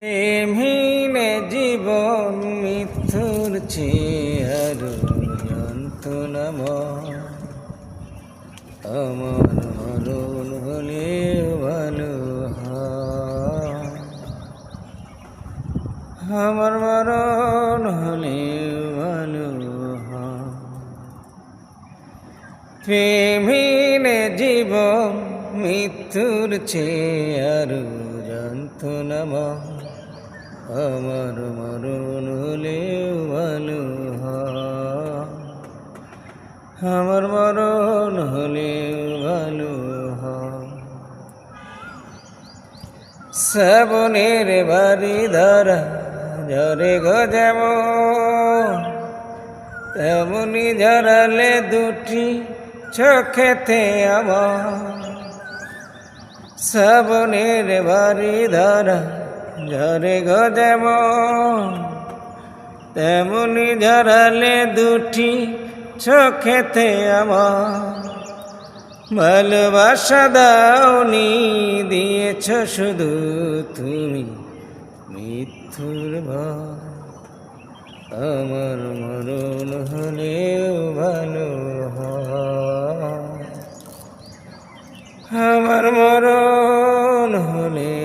প্রেমহীন জীবন মৃত্যুর চেয়ে আরো যন্ত্রণাময়। আমার মরণ হলে ভালো হয়, আমার মরণ হলে ভালো হয়। প্রেমহীন জীবন মৃত্যুর চেয়ে আরো যন্ত্রণাময়। আমার মরণ হলে ভালো হয়, আমার মরণ হলে ভালো হয়। শ্রাবণের বাড়ি ধরা ঝরে গো যেমন, তেমনি ঝরালে দুটি চোখেতে আমার। শ্রাবণের বাড়ি ধরা ঝরে গো যেমন, তেমনি ঝরালে দুটি চোখেতে আমার। ভালোবাসা দাওনি, দিয়েছ শুধু তুমি মৃত্যুর ভয়। আমার মরণ হলেও ভালো হয়, আমার মরণ হলে